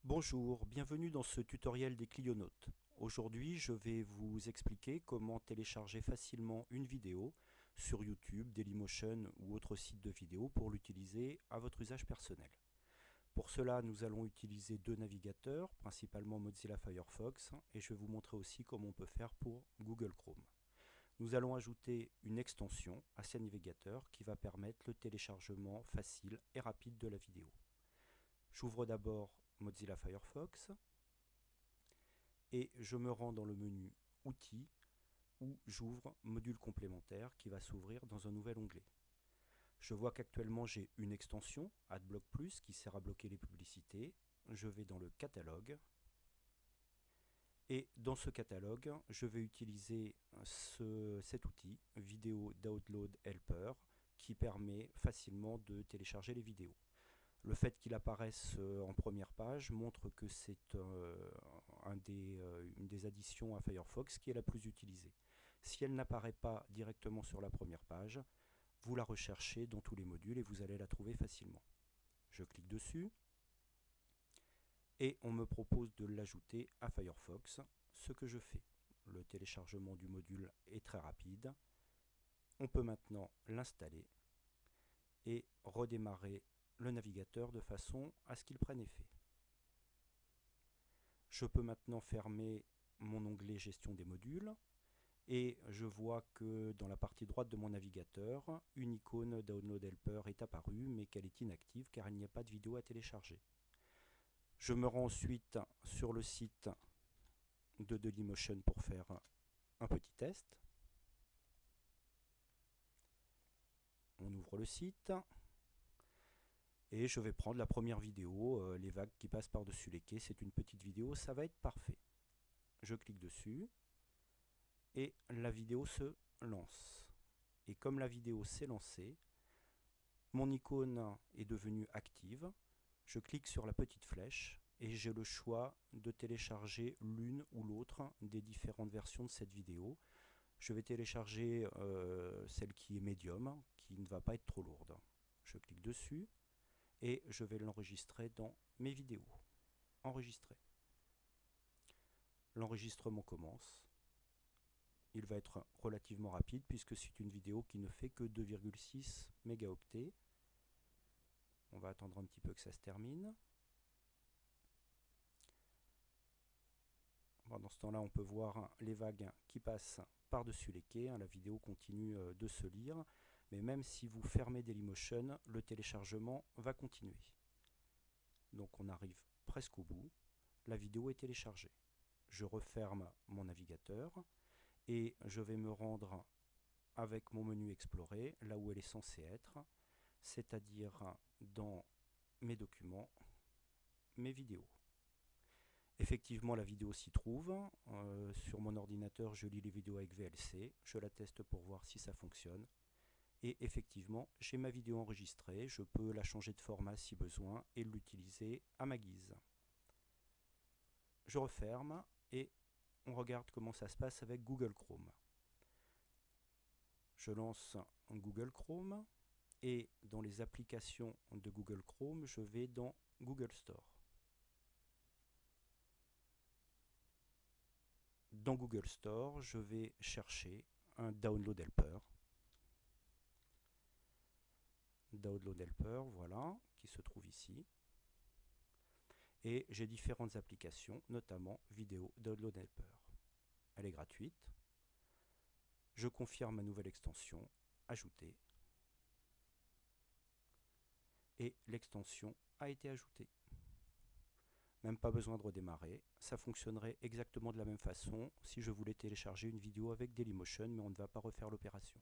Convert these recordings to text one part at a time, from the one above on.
Bonjour, bienvenue dans ce tutoriel des Clionautes. Aujourd'hui, je vais vous expliquer comment télécharger facilement une vidéo sur YouTube, Dailymotion ou autre site de vidéo pour l'utiliser à votre usage personnel. Pour cela, nous allons utiliser deux navigateurs, principalement Mozilla Firefox, et je vais vous montrer aussi comment on peut faire pour Google Chrome. Nous allons ajouter une extension à ces navigateurs qui va permettre le téléchargement facile et rapide de la vidéo. J'ouvre d'abord Mozilla Firefox et je me rends dans le menu Outils où j'ouvre Module complémentaire qui va s'ouvrir dans un nouvel onglet. Je vois qu'actuellement j'ai une extension AdBlock Plus qui sert à bloquer les publicités. Je vais dans le catalogue et dans ce catalogue je vais utiliser cet outil Video Download Helper qui permet facilement de télécharger les vidéos. Le fait qu'il apparaisse en première page montre que c'est une des additions à Firefox qui est la plus utilisée. Si elle n'apparaît pas directement sur la première page, vous la recherchez dans tous les modules et vous allez la trouver facilement. Je clique dessus et on me propose de l'ajouter à Firefox, ce que je fais. Le téléchargement du module est très rapide. On peut maintenant l'installer et redémarrer le navigateur de façon à ce qu'il prenne effet. Je peux maintenant fermer mon onglet gestion des modules et je vois que dans la partie droite de mon navigateur, une icône Download Helper est apparue mais qu'elle est inactive car il n'y a pas de vidéo à télécharger. Je me rends ensuite sur le site de Dailymotion pour faire un petit test. On ouvre le site. Et je vais prendre la première vidéo, les vagues qui passent par-dessus les quais. C'est une petite vidéo, ça va être parfait. Je clique dessus et la vidéo se lance. Et comme la vidéo s'est lancée, mon icône est devenue active. Je clique sur la petite flèche et j'ai le choix de télécharger l'une ou l'autre des différentes versions de cette vidéo. Je vais télécharger celle qui est médium, qui ne va pas être trop lourde. Je clique dessus et je vais l'enregistrer dans mes vidéos. Enregistrer. L'enregistrement commence. Il va être relativement rapide puisque c'est une vidéo qui ne fait que 2,6 mégaoctets. On va attendre un petit peu que ça se termine. Pendant ce temps-là, on peut voir les vagues qui passent par-dessus les quais. La vidéo continue de se lire. Mais même si vous fermez Dailymotion, le téléchargement va continuer. Donc on arrive presque au bout. La vidéo est téléchargée. Je referme mon navigateur et je vais me rendre avec mon menu Explorer, là où elle est censée être, c'est-à-dire dans mes documents, mes vidéos. Effectivement, la vidéo s'y trouve. Sur mon ordinateur, je lis les vidéos avec VLC. Je la teste pour voir si ça fonctionne. Et effectivement, j'ai ma vidéo enregistrée. Je peux la changer de format si besoin et l'utiliser à ma guise. Je referme et on regarde comment ça se passe avec Google Chrome. Je lance Google Chrome et dans les applications de Google Chrome, je vais dans Google Store. Dans Google Store, je vais chercher un Download Helper. Download Helper, voilà, qui se trouve ici. Et j'ai différentes applications, notamment Vidéo Download Helper. Elle est gratuite. Je confirme ma nouvelle extension, ajouter. Et l'extension a été ajoutée. Même pas besoin de redémarrer, ça fonctionnerait exactement de la même façon si je voulais télécharger une vidéo avec Dailymotion, mais on ne va pas refaire l'opération.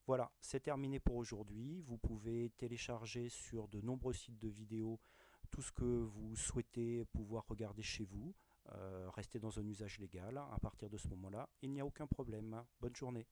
Voilà, c'est terminé pour aujourd'hui. Vous pouvez télécharger sur de nombreux sites de vidéos tout ce que vous souhaitez pouvoir regarder chez vous. Restez dans un usage légal. À partir de ce moment-là, il n'y a aucun problème. Bonne journée.